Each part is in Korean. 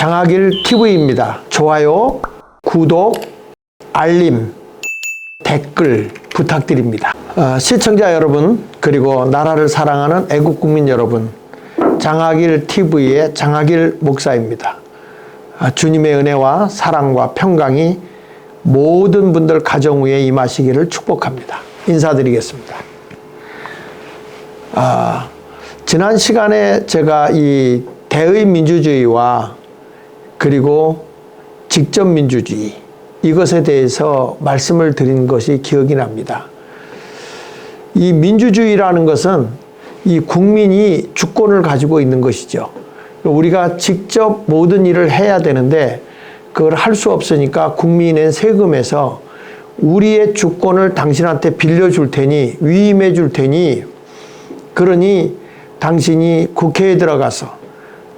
장학일 TV입니다. 좋아요, 구독, 알림, 댓글 부탁드립니다. 시청자 여러분, 그리고 나라를 사랑하는 애국국민 여러분, 장학일 TV의 장학일 목사입니다. 주님의 은혜와 사랑과 평강이 모든 분들 가정 위에 임하시기를 축복합니다. 인사드리겠습니다. 지난 시간에 제가 이 대의 민주주의와 그리고 직접 민주주의, 이것에 대해서 말씀을 드린 것이 기억이 납니다. 이 민주주의라는 것은 이 국민이 주권을 가지고 있는 것이죠. 우리가 직접 모든 일을 해야 되는데 그걸 할 수 없으니까 국민의 세금에서 우리의 주권을 당신한테 빌려줄 테니, 위임해 줄 테니, 그러니 당신이 국회에 들어가서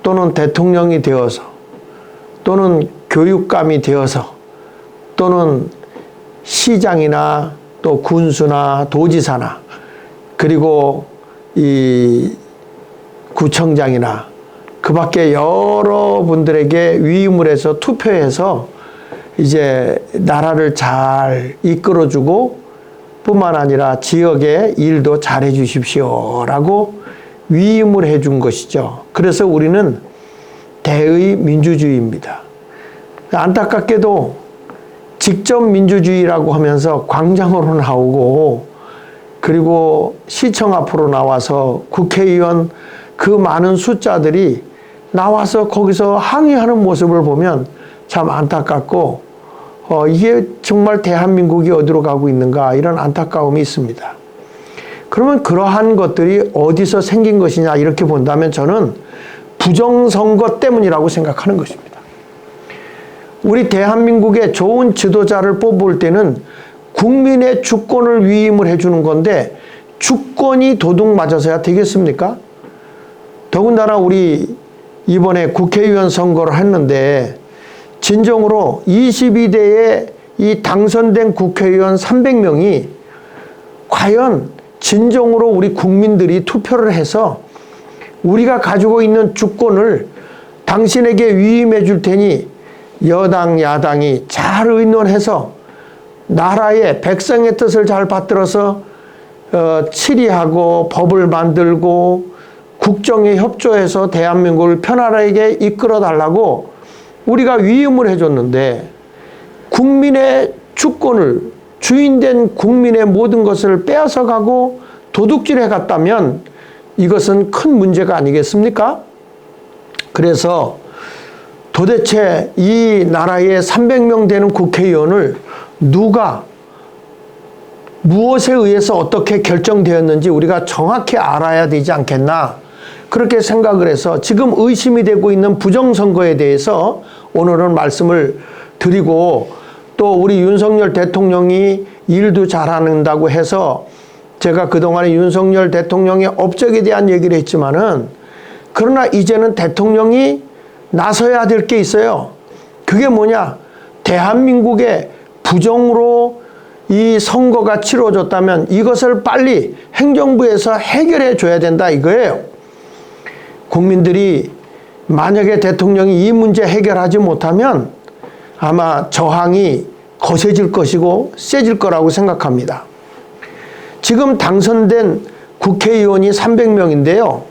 또는 대통령이 되어서 또는 교육감이 되어서 또는 시장이나 또 군수나 도지사나 그리고 이 구청장이나 그 밖에 여러분들에게 위임을 해서 투표해서 이제 나라를 잘 이끌어주고 뿐만 아니라 지역의 일도 잘해 주십시오 라고 위임을 해준 것이죠. 그래서 우리는 대의 민주주의입니다. 안타깝게도 직접 민주주의라고 하면서 광장으로 나오고 그리고 시청 앞으로 나와서 국회의원 그 많은 숫자들이 나와서 거기서 항의하는 모습을 보면 참 안타깝고 이게 정말 대한민국이 어디로 가고 있는가, 이런 안타까움이 있습니다. 그러면 그러한 것들이 어디서 생긴 것이냐 이렇게 본다면 저는 부정선거 때문이라고 생각하는 것입니다. 우리 대한민국의 좋은 지도자를 뽑을 때는 국민의 주권을 위임을 해주는 건데 주권이 도둑 맞아서야 되겠습니까? 더군다나 우리 이번에 국회의원 선거를 했는데 진정으로 22대에 이 당선된 국회의원 300명이 과연 진정으로 우리 국민들이 투표를 해서 우리가 가지고 있는 주권을 당신에게 위임해 줄 테니 여당 야당이 잘 의논해서 나라의 백성의 뜻을 잘 받들어서 치리하고 법을 만들고 국정에 협조해서 대한민국을 편안하게 이끌어 달라고 우리가 위임을 해줬는데 국민의 주권을, 주인된 국민의 모든 것을 빼앗아 가고 도둑질해 갔다면 이것은 큰 문제가 아니겠습니까? 그래서 도대체 이 나라의 300명 되는 국회의원을 누가 무엇에 의해서 어떻게 결정되었는지 우리가 정확히 알아야 되지 않겠나, 그렇게 생각을 해서 지금 의심이 되고 있는 부정선거에 대해서 오늘은 말씀을 드리고, 또 우리 윤석열 대통령이 일도 잘한다고 해서 제가 그동안에 윤석열 대통령의 업적에 대한 얘기를 했지만은, 그러나 이제는 대통령이 나서야 될 게 있어요. 그게 뭐냐? 대한민국의 부정으로 이 선거가 치러졌다면 이것을 빨리 행정부에서 해결해 줘야 된다 이거예요. 국민들이 만약에 대통령이 이 문제 해결하지 못하면 아마 저항이 거세질 것이고 세질 거라고 생각합니다. 지금 당선된 국회의원이 300명인데요.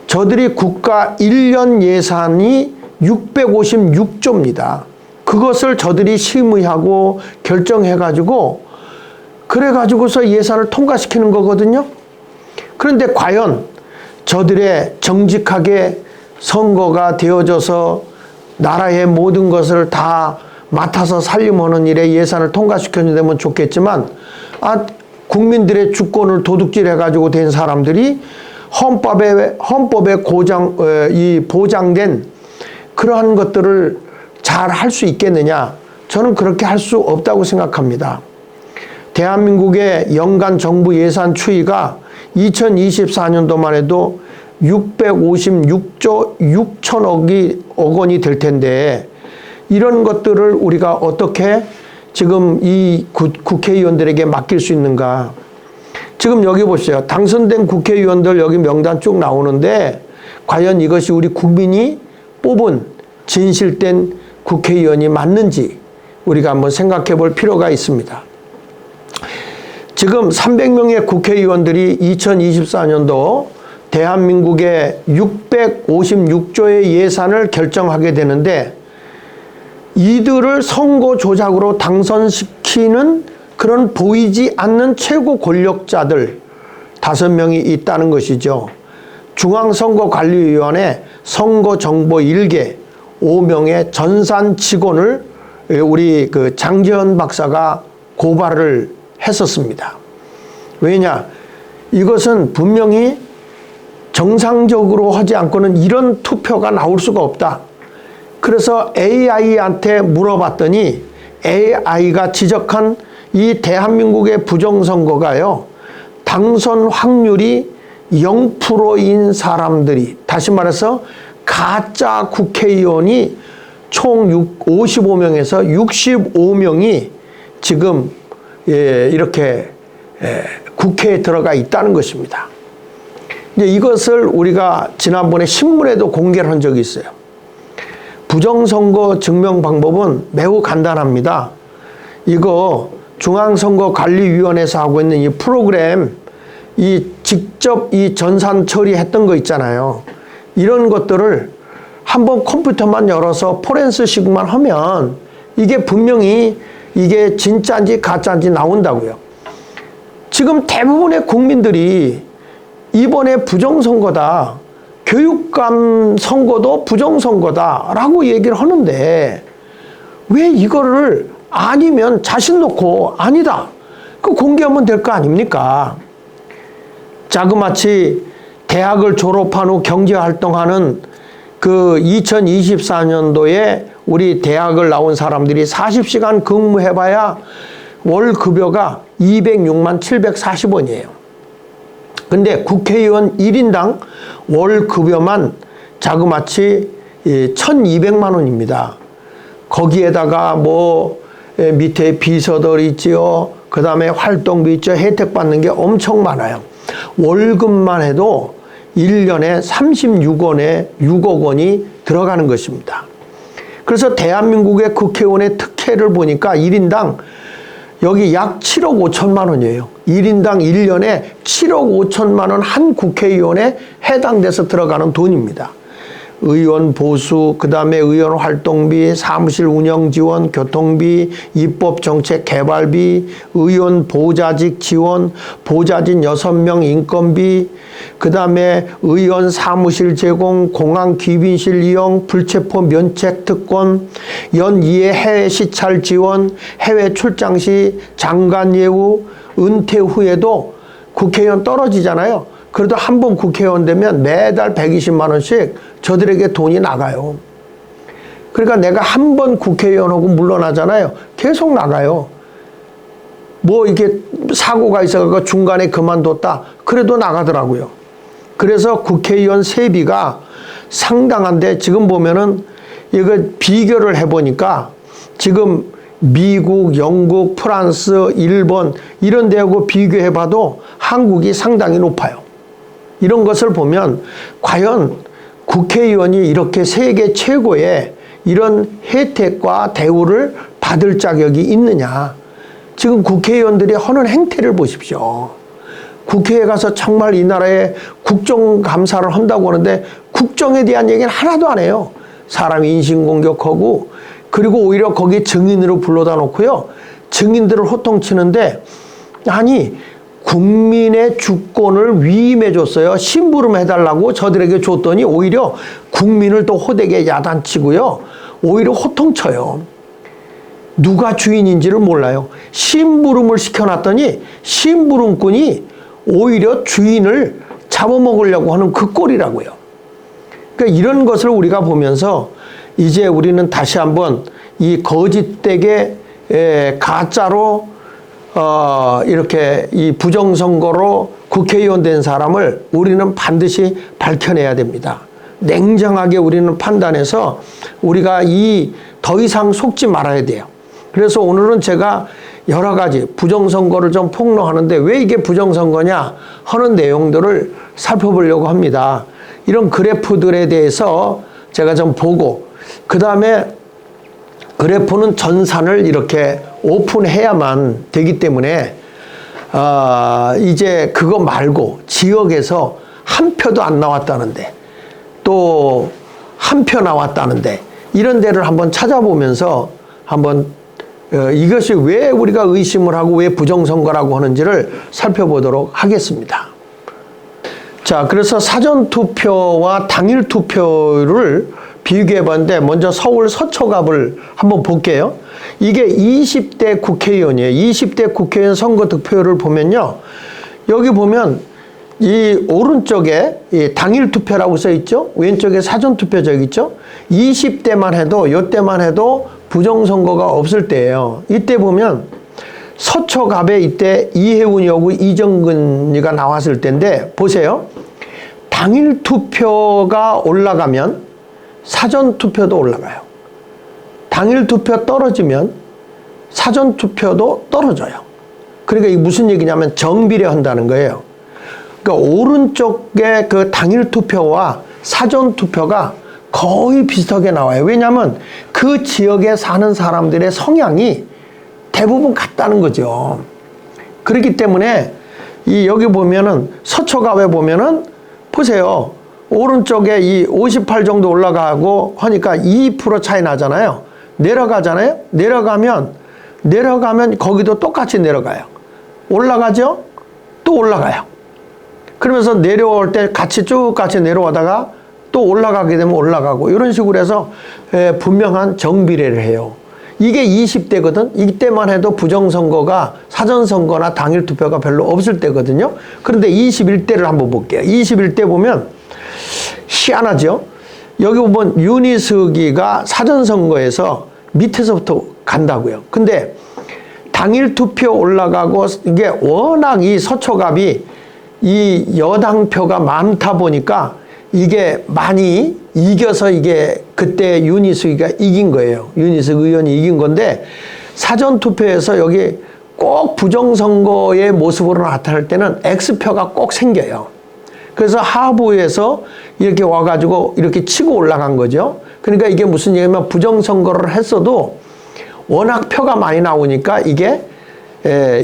저들이 국가 1년 예산이 656조입니다. 그것을 저들이 심의하고 결정해가지고 그래가지고서 예산을 통과시키는 거거든요. 그런데 과연 저들의 정직하게 선거가 되어져서 나라의 모든 것을 다 맡아서 살림하는 일에 예산을 통과시켜주면 좋겠지만, 국민들의 주권을 도둑질해가지고 된 사람들이 헌법에 보장된 그러한 것들을 잘 할 수 있겠느냐? 저는 그렇게 할 수 없다고 생각합니다. 대한민국의 연간 정부 예산 추이가 2024년도만 해도 656조 6천억 원이 될 텐데, 이런 것들을 우리가 어떻게 지금 이 국회의원들에게 맡길 수 있는가? 지금 여기 보세요. 당선된 국회의원들 여기 명단 쭉 나오는데 과연 이것이 우리 국민이 뽑은 진실된 국회의원이 맞는지 우리가 한번 생각해 볼 필요가 있습니다. 지금 300명의 국회의원들이 2024년도 대한민국의 656조의 예산을 결정하게 되는데 이들을 선거 조작으로 당선시키는 그런 보이지 않는 최고 권력자들 5명이 있다는 것이죠. 중앙선거관리위원회 선거정보 1개 5명의 전산 직원을 우리 장재현 박사가 고발을 했었습니다. 왜냐? 이것은 분명히 정상적으로 하지 않고는 이런 투표가 나올 수가 없다. 그래서 AI한테 물어봤더니 AI가 지적한 이 대한민국의 부정선거가요, 당선 확률이 0%인 사람들이, 다시 말해서 가짜 국회의원이 총 55명에서 65명이 지금 이렇게 국회에 들어가 있다는 것입니다. 이제 이것을 우리가 지난번에 신문에도 공개를 한 적이 있어요. 부정선거 증명 방법은 매우 간단합니다. 이거 중앙선거관리위원회에서 하고 있는 이 프로그램, 이 직접 이 전산 처리했던 거 있잖아요. 이런 것들을 한번 컴퓨터만 열어서 포렌스식만 하면 이게 분명히 이게 진짜인지 가짜인지 나온다고요. 지금 대부분의 국민들이 이번에 부정선거다, 교육감 선거도 부정선거다라고 얘기를 하는데 왜 이거를 아니면 자신 놓고 아니다, 그 공개하면 될 거 아닙니까? 자그마치 대학을 졸업한 후 경제활동하는 그 2024년도에 우리 대학을 나온 사람들이 40시간 근무해봐야 월 급여가 206만 740원이에요. 근데 국회의원 1인당 월 급여만 자그마치 1200만 원입니다. 거기에다가 뭐 밑에 비서들 있지요. 그 다음에 활동비 있죠. 혜택 받는 게 엄청 많아요. 월급만 해도 1년에 36원에 6억 원이 들어가는 것입니다. 그래서 대한민국의 국회의원의 특혜를 보니까 1인당 여기 약 7억 5천만 원이에요. 1인당 1년에 7억 5천만 원 한 국회의원에 해당돼서 들어가는 돈입니다. 의원 보수, 그 다음에 의원 활동비, 사무실 운영 지원, 교통비, 입법정책 개발비, 의원 보좌직 지원, 보좌진 6명 인건비, 그 다음에 의원 사무실 제공, 공항 귀빈실 이용, 불체포 면책 특권, 연 2회 해외 시찰 지원, 해외 출장 시 장관 예우, 은퇴 후에도 국회의원 떨어지잖아요. 그래도 한 번 국회의원 되면 매달 120만 원씩 저들에게 돈이 나가요. 그러니까 내가 한 번 국회의원하고 물러나잖아요. 계속 나가요. 뭐 이게 사고가 있어서 중간에 그만뒀다, 그래도 나가더라고요. 그래서 국회의원 세비가 상당한데 지금 보면은 이거 비교를 해보니까 지금 미국, 영국, 프랑스, 일본 이런 데하고 비교해봐도 한국이 상당히 높아요. 이런 것을 보면 과연 국회의원이 이렇게 세계 최고의 이런 혜택과 대우를 받을 자격이 있느냐. 지금 국회의원들이 하는 행태를 보십시오. 국회에 가서 정말 이 나라의 국정감사를 한다고 하는데 국정에 대한 얘기는 하나도 안 해요. 사람 인신공격하고, 그리고 오히려 거기 증인으로 불러다 놓고요, 증인들을 호통치는데, 아니 국민의 주권을 위임해 줬어요. 심부름 해달라고 저들에게 줬더니 오히려 국민을 또 호되게 야단치고요, 오히려 호통쳐요. 누가 주인인지를 몰라요. 심부름을 시켜놨더니 심부름꾼이 오히려 주인을 잡아먹으려고 하는 그 꼴이라고요. 그러니까 이런 것을 우리가 보면서 이제 우리는 다시 한번 이 거짓되게 가짜로 이렇게 이 부정선거로 국회의원 된 사람을 우리는 반드시 밝혀내야 됩니다. 냉정하게 우리는 판단해서 우리가 더 이상 속지 말아야 돼요. 그래서 오늘은 제가 여러 가지 부정선거를 좀 폭로하는데 왜 이게 부정선거냐 하는 내용들을 살펴보려고 합니다. 이런 그래프들에 대해서 제가 좀 보고, 그 다음에 그래프는 전산을 이렇게 오픈해야만 되기 때문에 이제 그거 말고 지역에서 한 표도 안 나왔다는데 또 한 표 나왔다는데 이런 데를 한번 찾아보면서 한번 이것이 왜 우리가 의심을 하고 왜 부정선거라고 하는지를 살펴보도록 하겠습니다. 자, 그래서 사전투표와 당일투표를 비교해봤는데 먼저 서울 서초갑을 한번 볼게요. 이게 20대 국회의원이에요. 20대 국회의원 선거 득표율을 보면요. 여기 보면 이 오른쪽에 이 당일투표라고 써있죠. 왼쪽에 사전투표 저기 있죠. 20대만 해도 이때만 해도 부정선거가 없을 때예요. 이때 보면 서초갑에 이때 이해운이하고 이정근이가 나왔을 때인데 보세요. 당일투표가 올라가면 사전투표도 올라가요. 당일투표 떨어지면 사전투표도 떨어져요. 그러니까 이게 무슨 얘기냐면 정비례한다는 거예요. 그러니까 오른쪽에 그 당일투표와 사전투표가 거의 비슷하게 나와요. 왜냐하면 그 지역에 사는 사람들의 성향이 대부분 같다는 거죠. 그렇기 때문에 여기 보면은 서초갑에 보면은 보세요. 오른쪽에 이 58 정도 올라가고 하니까 2% 차이 나잖아요. 내려가잖아요. 내려가면 거기도 똑같이 내려가요. 올라가죠? 또 올라가요. 그러면서 내려올 때 같이 내려오다가 또 올라가게 되면 올라가고 이런 식으로 해서 분명한 정비례를 해요. 이게 20대거든. 이때만 해도 부정선거가 사전선거나 당일투표가 별로 없을 때거든요. 그런데 21대를 한번 볼게요. 21대 보면 희한하죠. 여기 보면 윤희숙이가 사전선거에서 밑에서부터 간다고요. 근데 당일투표 올라가고 이게 워낙 이 서초갑이 이 여당표가 많다 보니까 이게 많이 이겨서 이게 그때 윤희숙이가 이긴 거예요. 윤희숙 의원이 이긴 건데 사전투표에서 여기 꼭 부정선거의 모습으로 나타날 때는 X표가 꼭 생겨요. 그래서 하부에서 이렇게 와가지고 이렇게 치고 올라간 거죠. 그러니까 이게 무슨 얘기냐면 부정선거를 했어도 워낙 표가 많이 나오니까 이게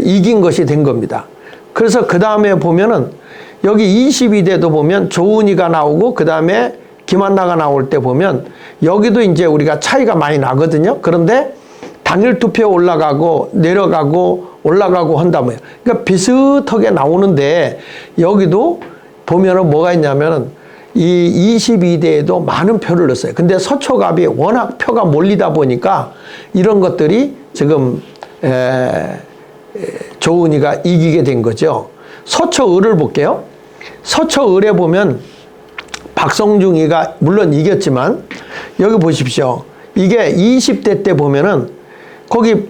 이긴 것이 된 겁니다. 그래서 그 다음에 보면은 여기 22대도 보면 조은희가 나오고 그 다음에 김한나가 나올 때 보면 여기도 이제 우리가 차이가 많이 나거든요. 그런데 당일 투표 올라가고 내려가고 올라가고 한다고요. 그러니까 비슷하게 나오는데 여기도 보면은 뭐가 있냐면은 이 22대에도 많은 표를 넣었어요. 근데 서초갑이 워낙 표가 몰리다 보니까 이런 것들이 지금 조은희가 이기게 된 거죠. 서초을을 볼게요. 서초을에 보면 박성중이가 물론 이겼지만 여기 보십시오. 이게 20대 때 보면은 거기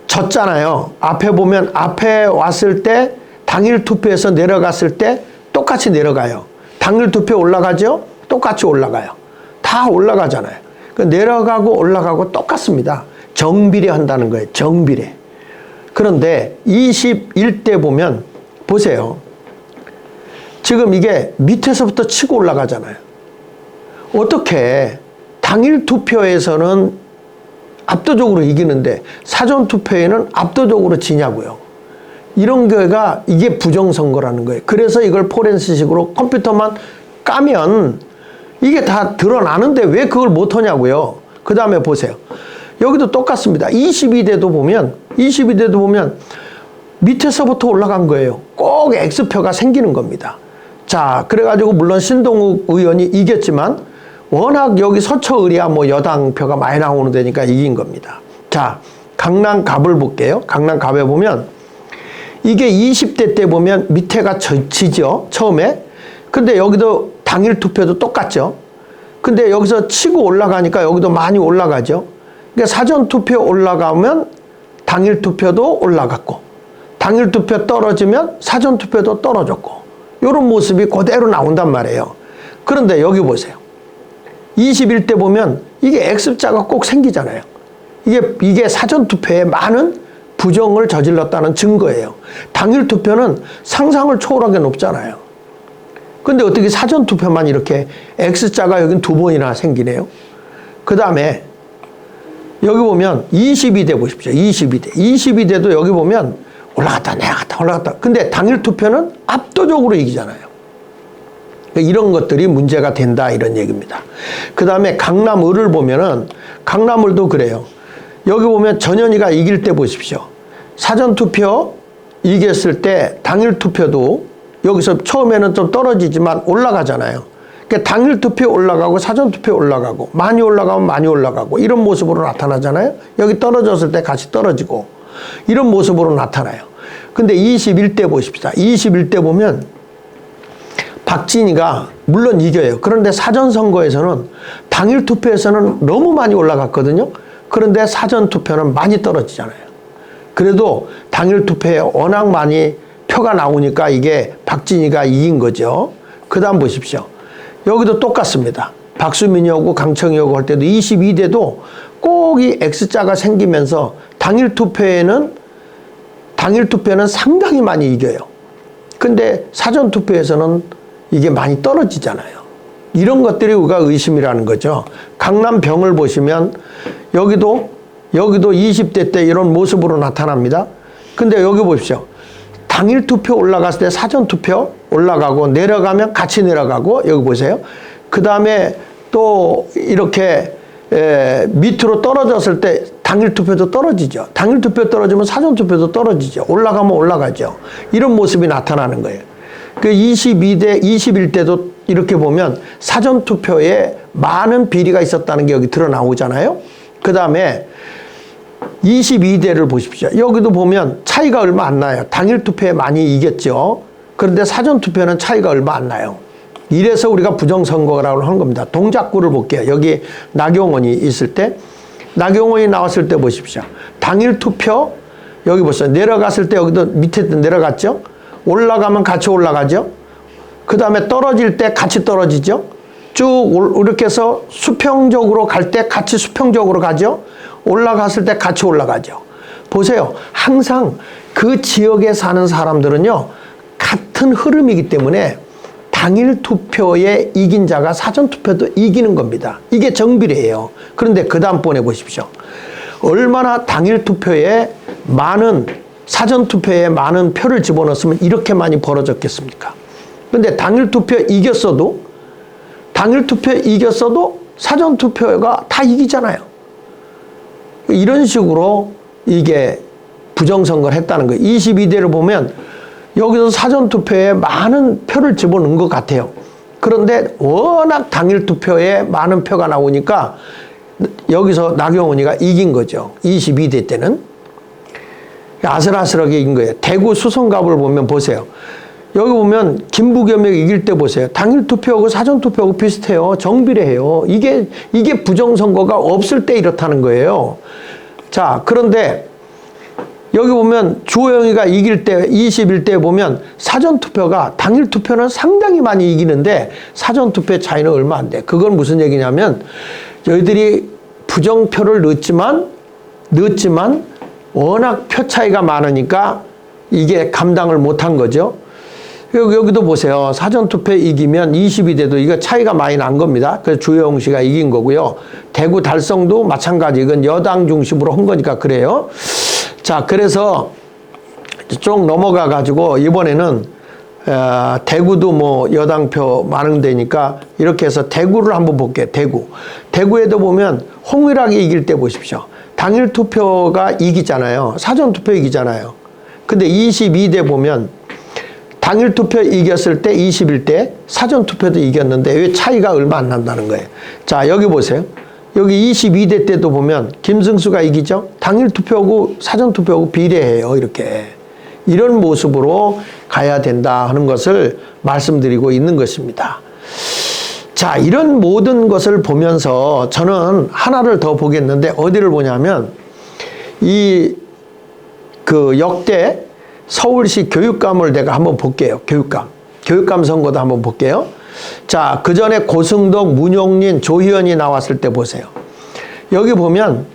졌잖아요. 앞에 보면 앞에 왔을 때 당일 투표에서 내려갔을 때 똑같이 내려가요. 당일 투표 올라가죠? 똑같이 올라가요. 다 올라가잖아요. 내려가고 올라가고 똑같습니다. 정비례 한다는 거예요. 정비례. 그런데 21대 보면 보세요. 지금 이게 밑에서부터 치고 올라가잖아요. 어떻게 당일 투표에서는 압도적으로 이기는데 사전 투표에는 압도적으로 지냐고요. 이런 거가 이게 부정선거라는 거예요. 그래서 이걸 포렌식으로 컴퓨터만 까면 이게 다 드러나는데 왜 그걸 못하냐고요. 그 다음에 보세요. 여기도 똑같습니다. 22대도 보면 밑에서부터 올라간 거예요. 꼭 X표가 생기는 겁니다. 자, 그래가지고 물론 신동욱 의원이 이겼지만 워낙 여기 서초을이야 뭐 여당표가 많이 나오는 데니까 이긴 겁니다. 자, 강남갑을 볼게요. 강남갑에 보면 이게 20대 때 보면 밑에가 지죠. 처음에. 근데 여기도 당일 투표도 똑같죠. 근데 여기서 치고 올라가니까 여기도 많이 올라가죠. 그러니까 사전 투표 올라가면 당일 투표도 올라갔고 당일 투표 떨어지면 사전 투표도 떨어졌고 이런 모습이 그대로 나온단 말이에요. 그런데 여기 보세요. 21대 보면 이게 X자가 꼭 생기잖아요. 이게 사전 투표에 많은 부정을 저질렀다는 증거예요. 당일 투표는 상상을 초월하게 높잖아요. 근데 어떻게 사전 투표만 이렇게 X자가 여긴 2번이나 생기네요. 그 다음에 여기 보면 22대 보십시오. 22대. 22대도 여기 보면 올라갔다 내려갔다 올라갔다. 근데 당일 투표는 압도적으로 이기잖아요. 이런 것들이 문제가 된다 이런 얘기입니다. 그 다음에 강남을을 보면은 강남을도 그래요. 여기 보면 전현희가 이길 때 보십시오. 사전투표 이겼을 때 당일 투표도 여기서 처음에는 좀 떨어지지만 올라가잖아요. 그러니까 당일 투표 올라가고 사전투표 올라가고 많이 올라가면 많이 올라가고 이런 모습으로 나타나잖아요. 여기 떨어졌을 때 같이 떨어지고 이런 모습으로 나타나요. 근데 21대 보십시다. 21대 보면 박진희가 물론 이겨요. 그런데 사전선거에서는 당일 투표에서는 너무 많이 올라갔거든요. 그런데 사전투표는 많이 떨어지잖아요. 그래도 당일 투표에 워낙 많이 표가 나오니까 이게 박진희가 이긴 거죠. 그 다음 보십시오. 여기도 똑같습니다. 박수민이하고 강청이하고 할 때도 22대도 꼭 이 X자가 생기면서 당일 투표는 상당히 많이 이겨요. 근데 사전투표에서는 이게 많이 떨어지잖아요. 이런 것들이 우리가 의심이라는 거죠. 강남병을 보시면 여기도 20대 때 이런 모습으로 나타납니다. 근데 여기 보십시오. 당일 투표 올라갔을 때 사전 투표 올라가고 내려가면 같이 내려가고 여기 보세요. 그 다음에 또 이렇게 밑으로 떨어졌을 때 당일 투표도 떨어지죠. 당일 투표 떨어지면 사전 투표도 떨어지죠. 올라가면 올라가죠. 이런 모습이 나타나는 거예요. 그 22대, 21대도 이렇게 보면 사전 투표에 많은 비리가 있었다는 게 여기 드러나오잖아요. 그 다음에 22대를 보십시오. 여기도 보면 차이가 얼마 안 나요. 당일 투표에 많이 이겼죠. 그런데 사전 투표는 차이가 얼마 안 나요. 이래서 우리가 부정선거라고 하는 겁니다. 동작구를 볼게요. 여기 나경원이 있을 때, 나경원이 나왔을 때 보십시오. 당일 투표, 여기 보세요. 내려갔을 때 여기도 밑에 내려갔죠. 올라가면 같이 올라가죠. 그 다음에 떨어질 때 같이 떨어지죠. 쭉 이렇게 해서 수평적으로 갈 때 같이 수평적으로 가죠. 올라갔을 때 같이 올라가죠. 보세요. 항상 그 지역에 사는 사람들은요, 같은 흐름이기 때문에 당일 투표에 이긴 자가 사전 투표도 이기는 겁니다. 이게 정비례예요. 그런데 그 다음번에 보십시오. 얼마나 당일 투표에 사전 투표에 많은 표를 집어넣었으면 이렇게 많이 벌어졌겠습니까? 근데 당일 투표 이겼어도 사전 투표가 다 이기잖아요. 이런 식으로 이게 부정선거를 했다는 거예요. 22대를 보면 여기서 사전투표에 많은 표를 집어넣은 것 같아요. 그런데 워낙 당일 투표에 많은 표가 나오니까 여기서 나경원이가 이긴 거죠. 22대 때는. 아슬아슬하게 이긴 거예요. 대구 수성갑을 보면 보세요. 여기 보면 김부겸이 이길 때 보세요. 당일 투표하고 사전 투표하고 비슷해요. 정비례해요. 이게 부정선거가 없을 때 이렇다는 거예요. 자, 그런데 여기 보면 주호영이가 이길 때 21대 보면 사전 투표가 당일 투표는 상당히 많이 이기는데 사전 투표의 차이는 얼마 안 돼. 그건 무슨 얘기냐면 저희들이 부정표를 넣었지만 워낙 표 차이가 많으니까 이게 감당을 못한 거죠. 여기도 보세요. 사전투표 이기면 22대도 이거 차이가 많이 난 겁니다. 그래서 주호영 씨가 이긴 거고요. 대구 달성도 마찬가지. 이건 여당 중심으로 한 거니까 그래요. 자, 그래서 쭉 넘어가 가지고 이번에는 대구도 뭐 여당표 많은 데니까 이렇게 해서 대구를 한번 볼게요. 대구에도 보면 홍일학이 이길 때 보십시오. 당일 투표가 이기잖아요. 사전 투표 이기잖아요. 근데 22대 보면 당일 투표 이겼을 때 21대 사전 투표도 이겼는데 왜 차이가 얼마 안 난다는 거예요. 자, 여기 보세요. 여기 22대 때도 보면 김승수가 이기죠. 당일 투표하고 사전 투표하고 비례해요. 이렇게. 이런 모습으로 가야 된다 하는 것을 말씀드리고 있는 것입니다. 자, 이런 모든 것을 보면서 저는 하나를 더 보겠는데 어디를 보냐면 역대 서울시 교육감을 내가 한번 볼게요. 교육감 선거도 한번 볼게요. 자, 그 전에 고승덕, 문용린, 조희연이 나왔을 때 보세요. 여기 보면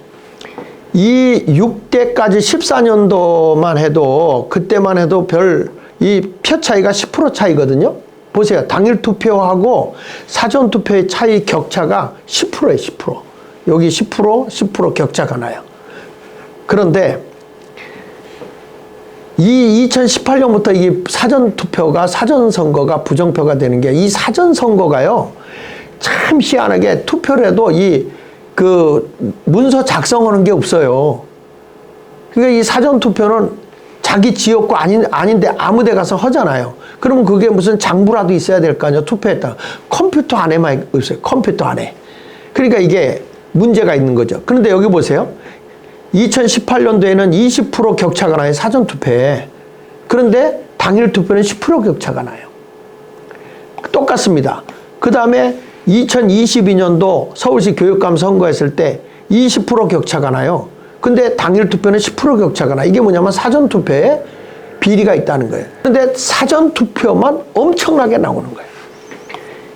이 6대까지 14년도만 해도 그때만 해도 이 표 차이가 10% 차이거든요. 보세요. 당일 투표하고 사전 투표의 차이 격차가 10%예요, 10%. 여기 10% 격차가 나요. 그런데 이 2018년부터 이 사전선거가 부정표가 되는 게, 이 사전선거가요, 참 희한하게 투표를 해도 문서 작성하는 게 없어요. 그러니까 이 사전투표는 자기 지역구 아닌데 아무 데 가서 하잖아요. 그러면 그게 무슨 장부라도 있어야 될 거 아니에요. 투표했다. 컴퓨터 안에만 있어요. 컴퓨터 안에. 그러니까 이게 문제가 있는 거죠. 그런데 여기 보세요. 2018년도에는 20% 격차가 나요. 사전투표에. 그런데 당일 투표는 10% 격차가 나요. 똑같습니다. 그 다음에 2022년도 서울시 교육감 선거했을 때 20% 격차가 나요. 근데 당일 투표는 10% 격차가 나. 이게 뭐냐면 사전투표에 비리가 있다는 거예요. 근데 사전투표만 엄청나게 나오는 거예요.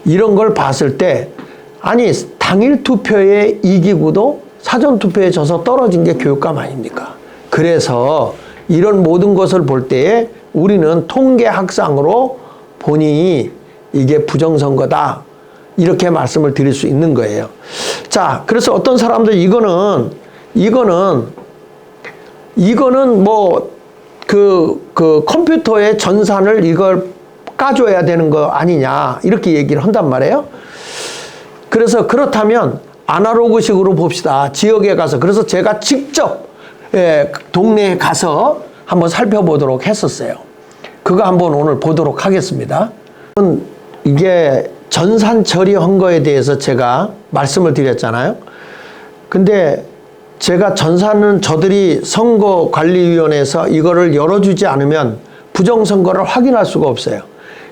이런 걸 봤을 때, 아니, 당일 투표에 이기고도 사전투표에 져서 떨어진 게 교육감 아닙니까? 그래서 이런 모든 것을 볼 때에 우리는 통계학상으로 보니 이게 부정선거다, 이렇게 말씀을 드릴 수 있는 거예요. 자, 그래서 어떤 사람들 이거는 뭐 컴퓨터의 전산을 이걸 까줘야 되는 거 아니냐, 이렇게 얘기를 한단 말이에요. 그래서 그렇다면 아날로그식으로 봅시다. 지역에 가서. 그래서 제가 직접 동네에 가서 한번 살펴보도록 했었어요. 그거 한번 오늘 보도록 하겠습니다. 이게 전산 처리한 거에 대해서 제가 말씀을 드렸잖아요. 근데 제가 전산은 저들이 선거관리위원회에서 이거를 열어주지 않으면 부정선거를 확인할 수가 없어요.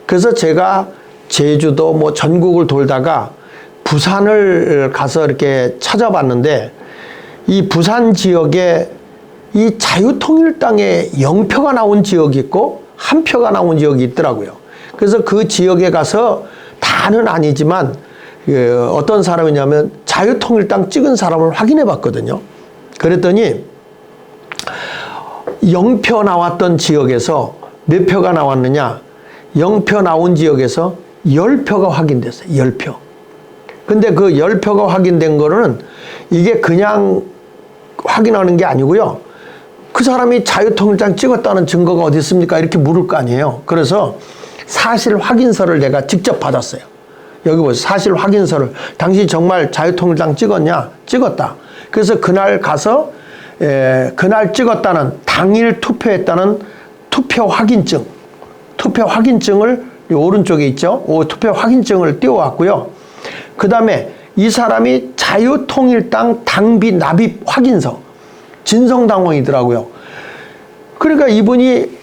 그래서 제가 제주도 뭐 전국을 돌다가 부산을 가서 이렇게 찾아봤는데, 이 부산 지역에 이 자유통일당에 0표가 나온 지역이 있고 1표가 나온 지역이 있더라고요. 그래서 그 지역에 가서, 다는 아니지만 어떤 사람이냐면 자유통일당 찍은 사람을 확인해 봤거든요. 그랬더니 0표 나왔던 지역에서 몇 표가 나왔느냐, 0표 나온 지역에서 10표가 확인됐어요. 10표. 근데 그 10표가 확인된 거는 이게 그냥 확인하는 게 아니고요. 그 사람이 자유통일당 찍었다는 증거가 어디 있습니까? 이렇게 물을 거 아니에요. 그래서 사실 확인서를 내가 직접 받았어요. 여기 보세요. 사실 확인서를. 당신이 정말 자유통일당 찍었냐? 찍었다. 그래서 그날 가서 그날 찍었다는, 당일 투표했다는 투표 확인증을 오른쪽에 있죠. 투표 확인증을 띄워왔고요. 그 다음에 이 사람이 자유통일당 당비 납입 확인서, 진성당원이더라고요. 그러니까 이분이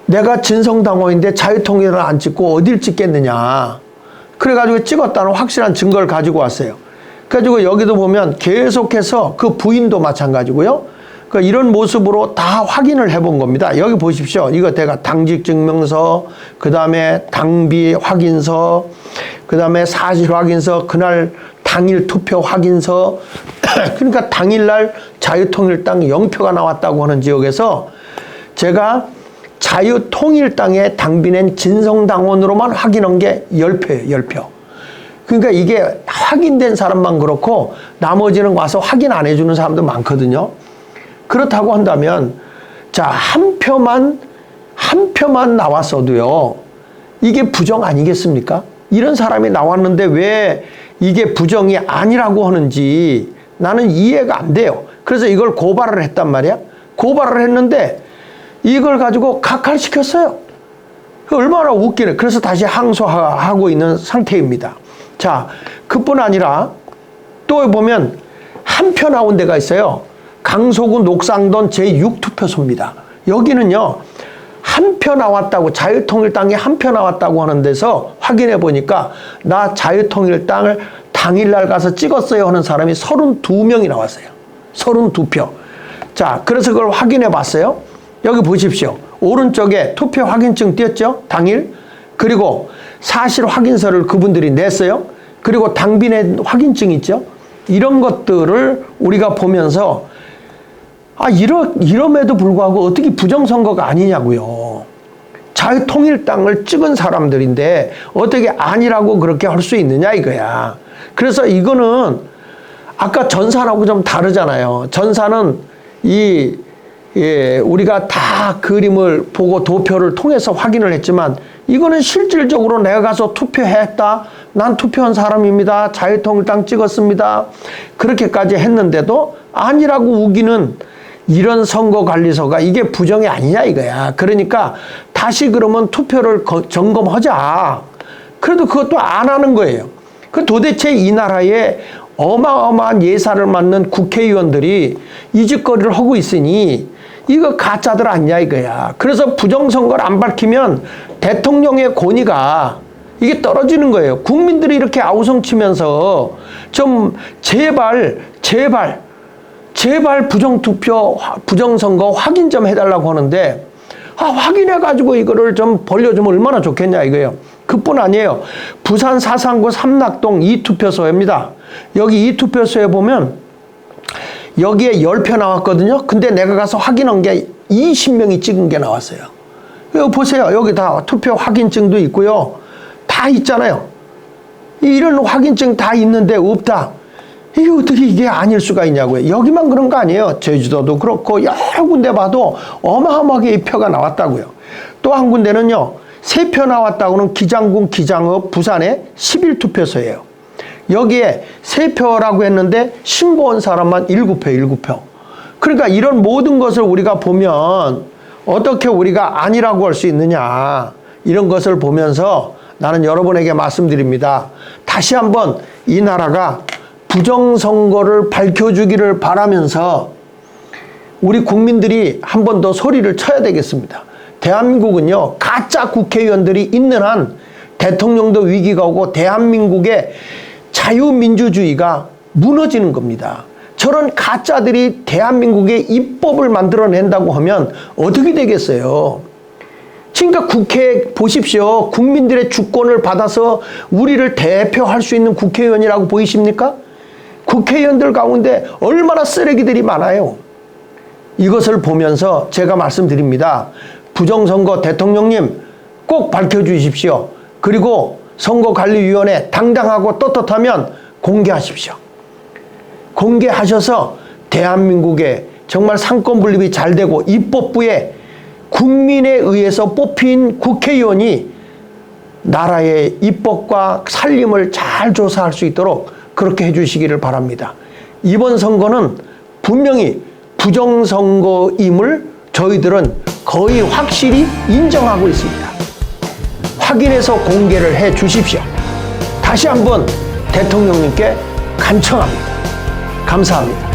내가 진성당원인데 자유통일을 안 찍고 어딜 찍겠느냐. 그래가지고 찍었다는 확실한 증거를 가지고 왔어요. 그래가지고 여기도 보면 계속해서 그 부인도 마찬가지고요. 그러니까 이런 모습으로 다 확인을 해본 겁니다. 여기 보십시오. 이거 내가 당직증명서, 그 다음에 당비 확인서, 그 다음에 사실 확인서, 그날 당일 투표 확인서. 그러니까 당일날 자유통일당 0표가 나왔다고 하는 지역에서 제가 자유통일당에 당비낸 진성당원으로만 확인한 게 10표예요. 10표. 그러니까 이게 확인된 사람만 그렇고 나머지는 와서 확인 안 해주는 사람도 많거든요. 그렇다고 한다면, 자, 한 표만 나왔어도요, 이게 부정 아니겠습니까? 이런 사람이 나왔는데 왜 이게 부정이 아니라고 하는지 나는 이해가 안 돼요. 그래서 이걸 고발을 했단 말이야. 고발을 했는데 이걸 가지고 각하시켰어요. 얼마나 웃기네. 그래서 다시 항소하고 있는 상태입니다. 자, 그뿐 아니라 또 보면 한 표 나온 데가 있어요. 강서구 녹상동 제6투표소입니다. 여기는요, 한 표 나왔다고, 자유통일당에 한 표 나왔다고 하는 데서 확인해 보니까 나 자유통일당을 당일날 가서 찍었어요 하는 사람이 32명이 나왔어요. 32표. 자, 그래서 그걸 확인해 봤어요. 여기 보십시오. 오른쪽에 투표 확인증 띄었죠? 당일. 그리고 사실 확인서를 그분들이 냈어요. 그리고 당비낸 확인증 있죠? 이런 것들을 우리가 보면서, 이럼에도 불구하고 어떻게 부정선거가 아니냐고요. 자유통일당을 찍은 사람들인데 어떻게 아니라고 그렇게 할 수 있느냐 이거야. 그래서 이거는 아까 전산하고 좀 다르잖아요. 전산은 우리가 다 그림을 보고 도표를 통해서 확인을 했지만 이거는 실질적으로 내가 가서 투표했다. 난 투표한 사람입니다. 자유통일당 찍었습니다. 그렇게까지 했는데도 아니라고 우기는 이런 선거관리소가 이게 부정이 아니냐 이거야. 그러니까 다시 그러면 투표를 점검하자. 그래도 그것도 안 하는 거예요. 그 도대체 이 나라에 어마어마한 예산을 맡는 국회의원들이 이 짓거리를 하고 있으니 이거 가짜들 아니냐 이거야. 그래서 부정선거를 안 밝히면 대통령의 권위가 이게 떨어지는 거예요. 국민들이 이렇게 아우성치면서 좀 제발 부정투표, 부정선거 확인 좀 해달라고 하는데 확인해가지고 이거를 좀 벌려주면 얼마나 좋겠냐 이거예요. 그뿐 아니에요. 부산 사상구 삼락동 2투표소입니다. 여기 2투표소에 보면 여기에 10표 나왔거든요. 근데 내가 가서 확인한 게 20명이 찍은 게 나왔어요. 여기 보세요. 여기 다 투표 확인증도 있고요. 다 있잖아요. 이런 확인증 다 있는데 없다. 이게 어떻게 이게 아닐 수가 있냐고요. 여기만 그런 거 아니에요. 제주도도 그렇고 여러 군데 봐도 어마어마하게 이 표가 나왔다고요. 또 한 군데는요. 3표 나왔다고는 기장군 기장읍 부산의 11투표소예요. 여기에 3표라고 했는데 신고 온 사람만 7표. 그러니까 이런 모든 것을 우리가 보면 어떻게 우리가 아니라고 할 수 있느냐. 이런 것을 보면서 나는 여러분에게 말씀드립니다. 다시 한번 이 나라가 부정선거를 밝혀주기를 바라면서 우리 국민들이 한 번 더 소리를 쳐야 되겠습니다. 대한민국은요, 가짜 국회의원들이 있는 한 대통령도 위기가 오고 대한민국의 자유민주주의가 무너지는 겁니다. 저런 가짜들이 대한민국의 입법을 만들어낸다고 하면 어떻게 되겠어요? 그러니까 국회 보십시오. 국민들의 주권을 받아서 우리를 대표할 수 있는 국회의원이라고 보이십니까? 국회의원들 가운데 얼마나 쓰레기들이 많아요. 이것을 보면서 제가 말씀드립니다. 부정선거 대통령님 꼭 밝혀주십시오. 그리고 선거관리위원회 당당하고 떳떳하면 공개하십시오. 공개하셔서 대한민국에 정말 상권분립이 잘 되고 입법부에 국민에 의해서 뽑힌 국회의원이 나라의 입법과 살림을 잘 조사할 수 있도록 그렇게 해주시기를 바랍니다. 이번 선거는 분명히 부정선거임을 저희들은 거의 확실히 인정하고 있습니다. 확인해서 공개를 해 주십시오. 다시 한번 대통령님께 간청합니다. 감사합니다.